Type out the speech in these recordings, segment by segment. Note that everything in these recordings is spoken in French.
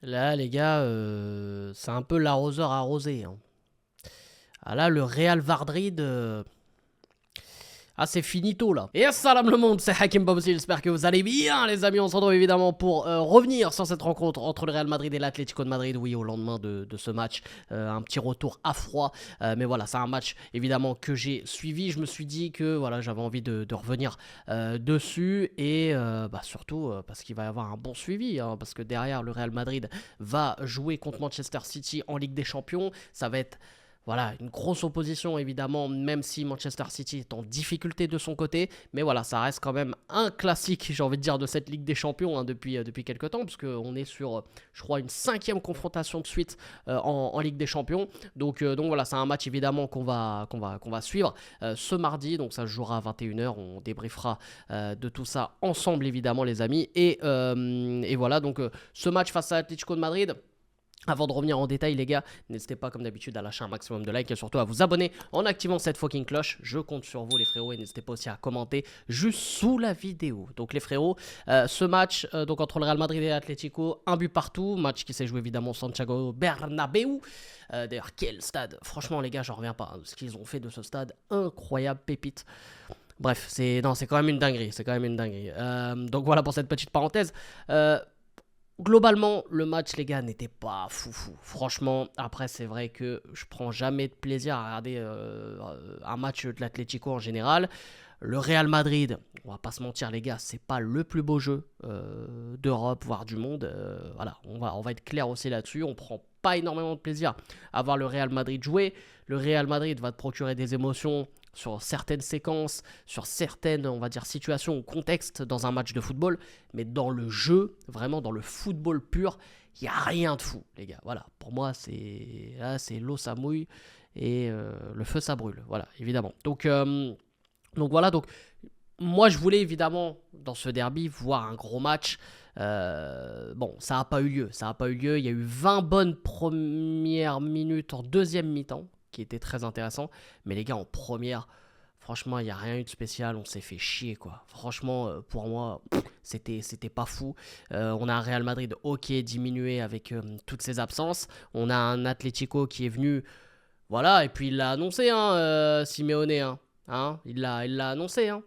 Là, les gars, c'est un peu l'arroseur arrosé, hein. Ah là, le Real Madrid, ah, c'est finito là. Et salam le monde, c'est Hakim Bamsi, j'espère que vous allez bien les amis. On se retrouve évidemment pour revenir sur cette rencontre entre le Real Madrid et l'Atlético de Madrid. Oui, au lendemain de ce match, un petit retour à froid. Mais voilà, c'est un match évidemment que j'ai suivi. Je me suis dit que voilà, j'avais envie de revenir dessus. Et surtout parce qu'il va y avoir un bon suivi, hein, parce que derrière, le Real Madrid va jouer contre Manchester City en Ligue des Champions. Ça va être voilà, une grosse opposition évidemment, même si Manchester City est en difficulté de son côté. Mais voilà, ça reste quand même un classique, j'ai envie de dire, de cette Ligue des Champions, hein, depuis quelques temps, puisqu'on est sur, je crois, une cinquième confrontation de suite en Ligue des Champions. Donc voilà, c'est un match évidemment qu'on va suivre ce mardi. Donc ça se jouera à 21h. On débriefera de tout ça ensemble évidemment, les amis. Et voilà, donc ce match face à l'Atlético de Madrid. Avant de revenir en détail, les gars, n'hésitez pas comme d'habitude à lâcher un maximum de likes et surtout à vous abonner en activant cette fucking cloche. Je compte sur vous les frérots et n'hésitez pas aussi à commenter juste sous la vidéo. Donc les frérots, ce match donc entre le Real Madrid et l'Atlético, un but partout, match qui s'est joué évidemment au Santiago Bernabéu. D'ailleurs quel stade, franchement les gars, j'en reviens pas, hein, ce qu'ils ont fait de ce stade, incroyable pépite. Bref, c'est quand même une dinguerie, c'est quand même une dinguerie. Donc voilà pour cette petite parenthèse. Globalement, le match, les gars, n'était pas foufou. Franchement, après, c'est vrai que je prends jamais de plaisir à regarder un match de l'Atlético en général. Le Real Madrid, on va pas se mentir, les gars, c'est pas le plus beau jeu d'Europe, voire du monde. Voilà, on va être clair aussi là-dessus. On prend pas énormément de plaisir à voir le Real Madrid jouer. Le Real Madrid va te procurer des émotions sur certaines séquences, sur certaines, on va dire, situations ou contextes dans un match de football, mais dans le jeu, vraiment dans le football pur, il n'y a rien de fou, les gars. Voilà, pour moi, c'est l'eau, ça mouille et le feu, ça brûle. Voilà, évidemment. Donc voilà, donc moi, je voulais évidemment, dans ce derby, voir un gros match. Bon, ça n'a pas eu lieu. Ça n'a pas eu lieu. Il y a eu 20 bonnes premières minutes en deuxième mi-temps, qui était très intéressant. Mais les gars, en première, franchement, il n'y a rien eu de spécial. On s'est fait chier, quoi. Franchement, pour moi, c'était pas fou. On a un Real Madrid, ok, diminué avec toutes ses absences. On a un Atlético qui est venu, voilà, et puis il l'a annoncé, hein, Simeone, hein. Hein, il l'a annoncé, hein.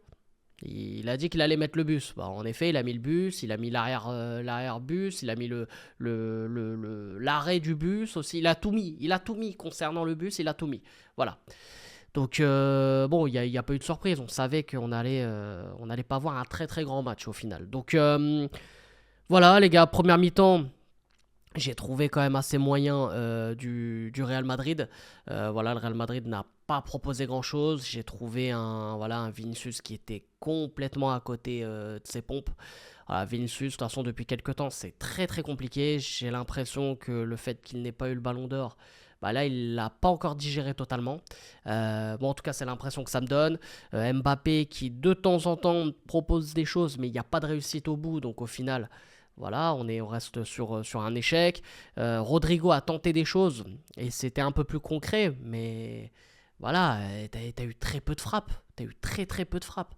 Il a dit qu'il allait mettre le bus. Bah, en effet, il a mis le bus, il a mis l'arrière-bus, il a mis l'arrêt du bus aussi. Il a tout mis concernant le bus, il a tout mis. Voilà. Donc, bon, il n'y a pas eu de surprise. On savait qu'on allait pas voir un très très grand match au final. Donc, voilà, les gars, première mi-temps, j'ai trouvé quand même assez moyen du Real Madrid. Voilà, le Real Madrid n'a pas proposé grand-chose. J'ai trouvé un Vinicius qui était complètement à côté de ses pompes. Voilà, Vinicius, de toute façon, depuis quelques temps, c'est très très compliqué. J'ai l'impression que le fait qu'il n'ait pas eu le ballon d'or, bah là, il l'a pas encore digéré totalement. Bon, en tout cas, c'est l'impression que ça me donne. Mbappé qui, de temps en temps, propose des choses, mais il n'y a pas de réussite au bout. Donc, au final, voilà, on reste sur un échec. Rodrigo a tenté des choses et c'était un peu plus concret, mais voilà, t'as eu très peu de frappes. T'as eu très très peu de frappes.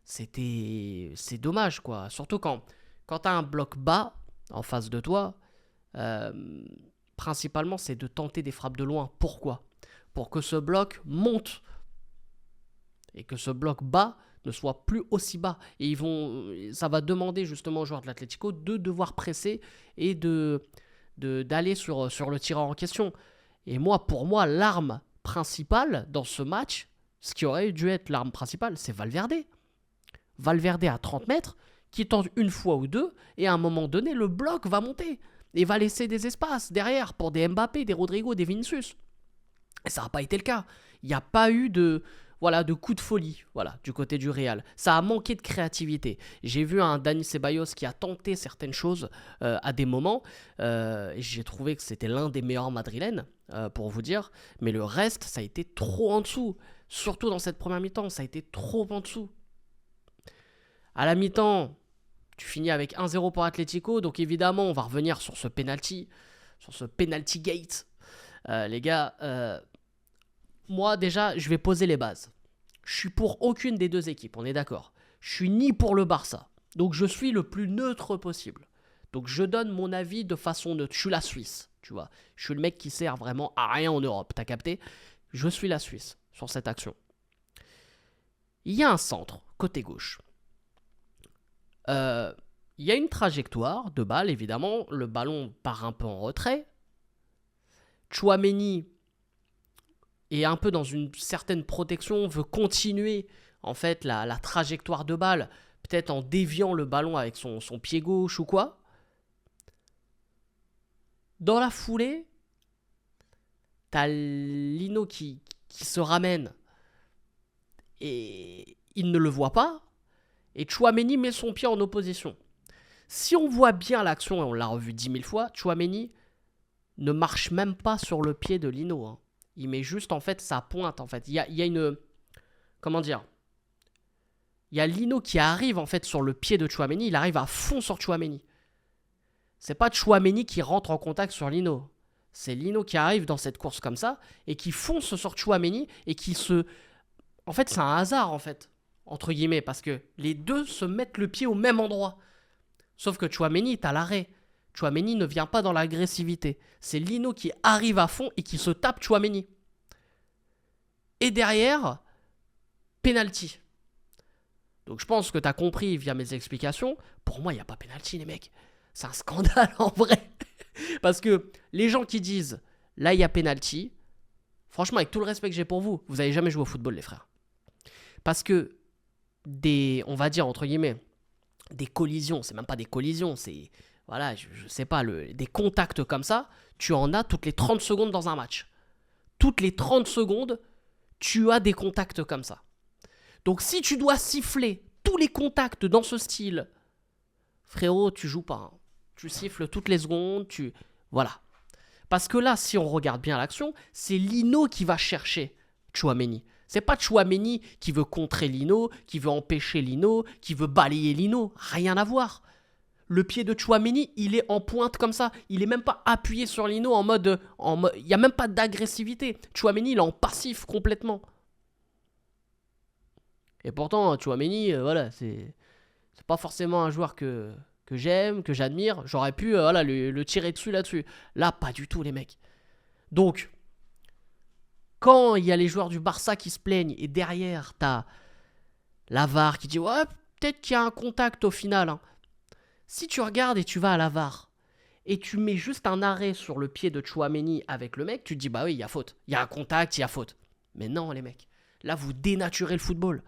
C'est dommage quoi. Surtout quand t'as un bloc bas en face de toi, euh, principalement c'est de tenter des frappes de loin. Pourquoi? Pour que ce bloc monte et que ce bloc bas ne soit plus aussi bas. Et ça va demander justement aux joueurs de l'Atlético de devoir presser et d'aller sur le tireur en question. Et moi, pour moi, l'arme principale dans ce match, ce qui aurait dû être l'arme principale, c'est Valverde. Valverde à 30 mètres, qui tente une fois ou deux, et à un moment donné, le bloc va monter et va laisser des espaces derrière pour des Mbappé, des Rodrigo, des Vinicius. Et ça n'a pas été le cas. Il n'y a pas eu de coup de folie du côté du Real. Ça a manqué de créativité. J'ai vu un Dani Ceballos qui a tenté certaines choses à des moments. Et j'ai trouvé que c'était l'un des meilleurs madrilènes, pour vous dire. Mais le reste, ça a été trop en dessous. Surtout dans cette première mi-temps, ça a été trop en dessous. À la mi-temps, tu finis avec 1-0 pour Atlético. Donc évidemment, on va revenir sur ce penalty gate. Les gars, moi déjà, je vais poser les bases. Je suis pour aucune des deux équipes, on est d'accord. Je suis ni pour le Barça, donc je suis le plus neutre possible. Donc je donne mon avis de façon neutre. Je suis la Suisse, tu vois. Je suis le mec qui sert vraiment à rien en Europe, t'as capté? Je suis la Suisse sur cette action. Il y a un centre, côté gauche. Il y a une trajectoire de balle, évidemment. Le ballon part un peu en retrait. Tchouaméni est un peu dans une certaine protection, veut continuer en fait la trajectoire de balle, peut-être en déviant le ballon avec son pied gauche ou quoi. Dans la foulée, t'as Lino qui se ramène et il ne le voit pas. Et Tchouaméni met son pied en opposition. Si on voit bien l'action, et on l'a revu 10 000 fois, Tchouaméni ne marche même pas sur le pied de Lino. Hein. Il met juste en fait sa pointe. En fait. Il y a une... Comment dire? Il y a Lino qui arrive en fait sur le pied de Tchouaméni. Il arrive à fond sur Tchouaméni. C'est pas Tchouaméni qui rentre en contact sur Lino. C'est Lino qui arrive dans cette course comme ça et qui fonce sur Tchouaméni et qui se... En fait, c'est un hasard en fait. Entre guillemets, parce que les deux se mettent le pied au même endroit. Sauf que Tchouaméni est à l'arrêt. Tchouaméni ne vient pas dans l'agressivité. C'est Lino qui arrive à fond et qui se tape Tchouaméni. Et derrière, penalty. Donc je pense que tu as compris via mes explications. Pour moi, il n'y a pas penalty, les mecs. C'est un scandale en vrai. Parce que les gens qui disent, là, il y a penalty, franchement, avec tout le respect que j'ai pour vous, vous n'avez jamais joué au football, les frères. Parce que on va dire entre guillemets, des collisions, c'est même pas des collisions, c'est, voilà, je sais pas, des contacts comme ça, tu en as toutes les 30 secondes dans un match. Toutes les 30 secondes, tu as des contacts comme ça. Donc si tu dois siffler tous les contacts dans ce style, frérot, tu joues pas. Hein. Tu siffles toutes les secondes, voilà. Parce que là, si on regarde bien l'action, c'est Lino qui va chercher Tchouaméni. C'est pas Tchouaméni qui veut contrer Lino, qui veut empêcher Lino, qui veut balayer Lino. Rien à voir. Le pied de Tchouaméni, il est en pointe comme ça. Il est même pas appuyé sur Lino en mode... Il n'y a même pas d'agressivité. Tchouaméni, il est en passif complètement. Et pourtant, Tchouaméni, voilà, c'est pas forcément un joueur que j'aime, que j'admire. J'aurais pu voilà, le tirer dessus là-dessus. Là, pas du tout, les mecs. Donc... Quand il y a les joueurs du Barça qui se plaignent et derrière, t'as la VAR qui dit « Ouais, peut-être qu'il y a un contact au final. Hein. » Si tu regardes et tu vas à la VAR et tu mets juste un arrêt sur le pied de Tchouaméni avec le mec, tu te dis « Bah oui, il y a faute. Il y a un contact, il y a faute. » Mais non, les mecs. Là, vous dénaturez le football.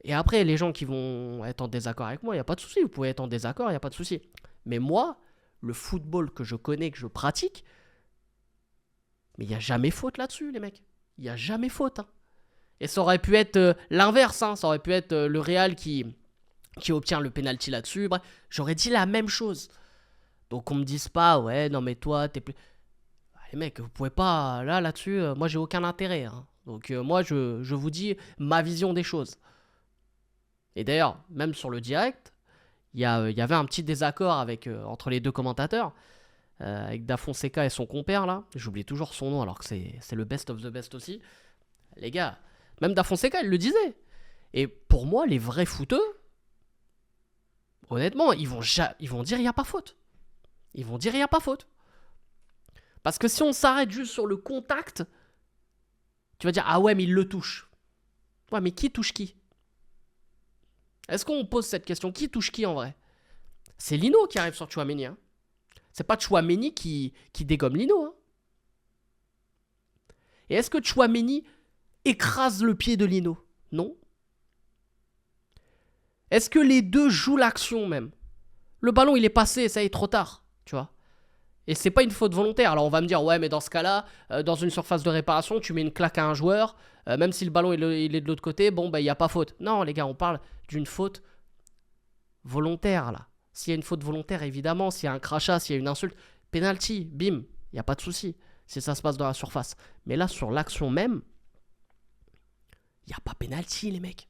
Et après, les gens qui vont être en désaccord avec moi, il n'y a pas de souci. Vous pouvez être en désaccord, il n'y a pas de souci. Mais moi, le football que je connais, que je pratique... Mais il n'y a jamais faute là-dessus, les mecs. Il n'y a jamais faute. Hein. Et ça aurait pu être l'inverse. Hein. Ça aurait pu être le Real qui obtient le penalty là-dessus. Bref, j'aurais dit la même chose. Donc on me dise pas, ouais, non mais toi, t'es plus... Les mecs, vous pouvez pas... Là-dessus, moi, j'ai aucun intérêt. Hein. Donc moi, je vous dis ma vision des choses. Et d'ailleurs, même sur le direct, il y avait un petit désaccord entre les deux commentateurs. Avec Da Fonseca et son compère là, j'oublie toujours son nom alors que c'est le best of the best aussi. Les gars, même Da Fonseca il le disait. Et pour moi, les vrais footeux, honnêtement, ils vont dire il n'y a pas faute. Ils vont dire il n'y a pas faute. Parce que si on s'arrête juste sur le contact, tu vas dire ah ouais mais il le touche. Ouais mais qui touche qui? Est-ce qu'on pose cette question? Qui touche qui en vrai? C'est Lino qui arrive sur Tchouaméni. Hein. C'est pas Tchouaméni qui dégomme Lino. Hein. Et est-ce que Tchouaméni écrase le pied de Lino? Non. Est-ce que les deux jouent l'action même? Le ballon il est passé, ça y est trop tard, tu vois. Et c'est pas une faute volontaire. Alors on va me dire ouais mais dans ce cas-là, dans une surface de réparation, tu mets une claque à un joueur, même si le ballon il est de l'autre côté, bon bah il y a pas faute. Non les gars, on parle d'une faute volontaire là. S'il y a une faute volontaire, évidemment, s'il y a un crachat, s'il y a une insulte, penalty, bim, il n'y a pas de souci, si ça se passe dans la surface. Mais là, sur l'action même, il n'y a pas penalty, les mecs.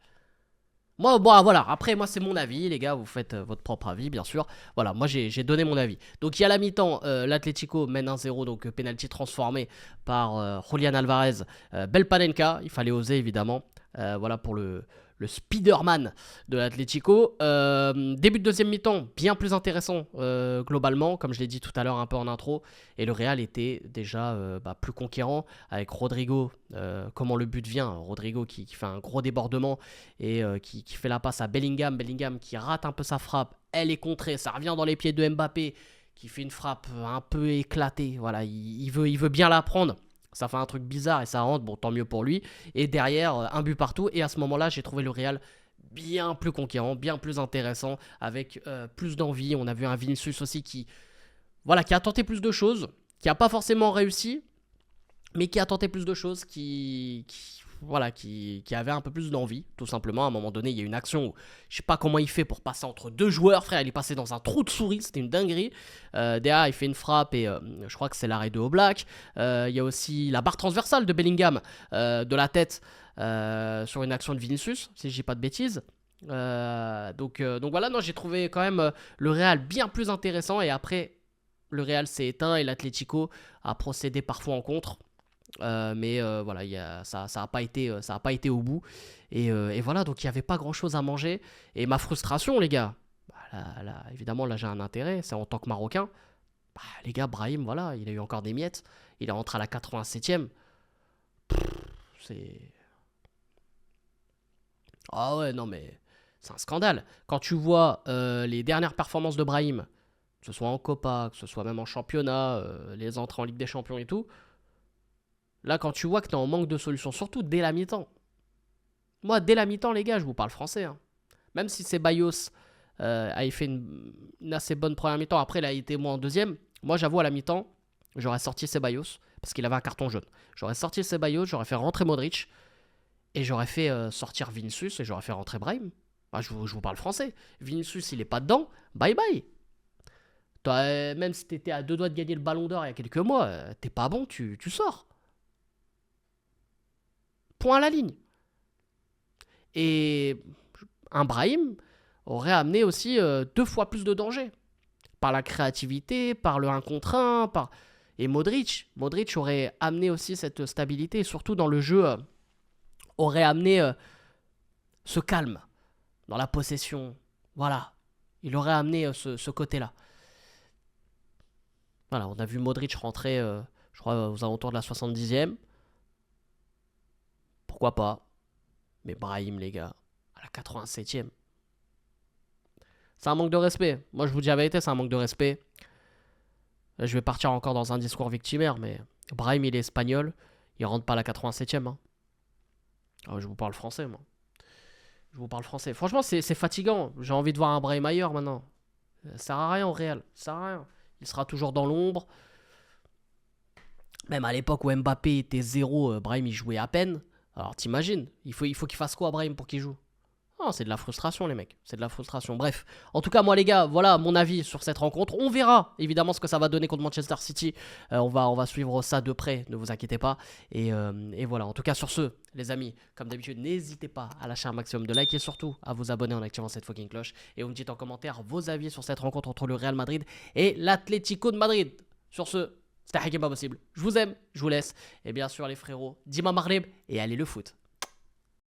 Moi, bon, voilà, après, moi, c'est mon avis, les gars, vous faites votre propre avis, bien sûr. Voilà, moi, j'ai donné mon avis. Donc, il y a la mi-temps, l'Atlético mène 1-0, donc penalty transformé par Julián Alvarez. Belle Panenka, il fallait oser, évidemment. Voilà pour le le Spider-Man de l'Atlético. Début de deuxième mi-temps, bien plus intéressant globalement, comme je l'ai dit tout à l'heure un peu en intro. Et le Real était déjà plus conquérant avec Rodrigo. Comment le but vient, Rodrigo qui fait un gros débordement et qui fait la passe à Bellingham. Bellingham qui rate un peu sa frappe. Elle est contrée, ça revient dans les pieds de Mbappé qui fait une frappe un peu éclatée. Voilà, il veut bien la prendre. Ça fait un truc bizarre et ça rentre, bon tant mieux pour lui. Et derrière, un but partout. Et à ce moment-là, j'ai trouvé le Real bien plus conquérant, bien plus intéressant, avec plus d'envie. On a vu un Vinicius aussi qui a tenté plus de choses, qui n'a pas forcément réussi, mais qui a tenté plus de choses, qui avait un peu plus d'envie, tout simplement. À un moment donné, il y a une action où je sais pas comment il fait pour passer entre deux joueurs, frère. Il est passé dans un trou de souris, c'était une dinguerie. Derrière, il fait une frappe et je crois que c'est l'arrêt de Oblak. Il y a aussi la barre transversale de Bellingham de la tête sur une action de Vinicius, si je dis pas de bêtises. Donc voilà, non, j'ai trouvé quand même le Real bien plus intéressant. Et après, le Real s'est éteint et l'Atlético a procédé parfois en contre. Mais voilà, ça n'a pas été au bout. Et voilà, donc il n'y avait pas grand chose à manger. Et ma frustration, les gars, évidemment, là j'ai un intérêt, c'est en tant que Marocain. Les gars, Brahim, voilà, il a eu encore des miettes. Il est rentré à la 87e. C'est. Ah ouais, non, mais c'est un scandale. Quand tu vois les dernières performances de Brahim, que ce soit en Copa, que ce soit même en championnat, les entrées en Ligue des Champions et tout. Là, quand tu vois que tu es en manque de solutions, surtout dès la mi-temps. Moi, dès la mi-temps, les gars, je vous parle français. Hein. Même si Ceballos a fait une assez bonne première mi-temps, après, il a été moins en deuxième. Moi, j'avoue, à la mi-temps, j'aurais sorti Ceballos parce qu'il avait un carton jaune. J'aurais sorti Ceballos, j'aurais fait rentrer Modric et j'aurais fait sortir Vinicius et j'aurais fait rentrer Brahim. Je vous parle français. Vinicius, il est pas dedans. Bye bye. Toi, même si tu étais à deux doigts de gagner le Ballon d'Or il y a quelques mois, t'es pas bon, tu sors. Point à la ligne. Et un Brahim aurait amené aussi 2 fois plus de danger. Par la créativité, par le 1 contre 1. Et Modric aurait amené aussi cette stabilité. Et surtout dans le jeu, aurait amené ce calme dans la possession. Voilà. Il aurait amené ce côté-là. Voilà, on a vu Modric rentrer, je crois, aux alentours de la 70e. Pourquoi pas? Mais Brahim, les gars, à la 87e. C'est un manque de respect. Moi, je vous dis la vérité, c'est un manque de respect. Là, je vais partir encore dans un discours victimaire, mais Brahim, il est espagnol. Il rentre pas à la 87e. Hein. Ah, je vous parle français, moi. Je vous parle français. Franchement, c'est fatigant. J'ai envie de voir un Brahim ailleurs maintenant. Ça sert à rien au Real. Ça sert à rien. Il sera toujours dans l'ombre. Même à l'époque où Mbappé était zéro, Brahim, il jouait à peine. Alors t'imagines, il faut qu'il fasse quoi Brahim pour qu'il joue? Non, c'est de la frustration les mecs, c'est de la frustration. Bref, en tout cas moi les gars, voilà mon avis sur cette rencontre. On verra évidemment ce que ça va donner contre Manchester City. On va suivre ça de près, ne vous inquiétez pas. Et voilà, en tout cas sur ce, les amis, comme d'habitude, n'hésitez pas à lâcher un maximum de likes et surtout à vous abonner en activant cette fucking cloche. Et vous me dites en commentaire vos avis sur cette rencontre entre le Real Madrid et l'Atlético de Madrid. Sur ce, c'était Hakim pas possible. Je vous aime, je vous laisse. Et bien sûr les frérots, Dima Maghreb et allez le foot.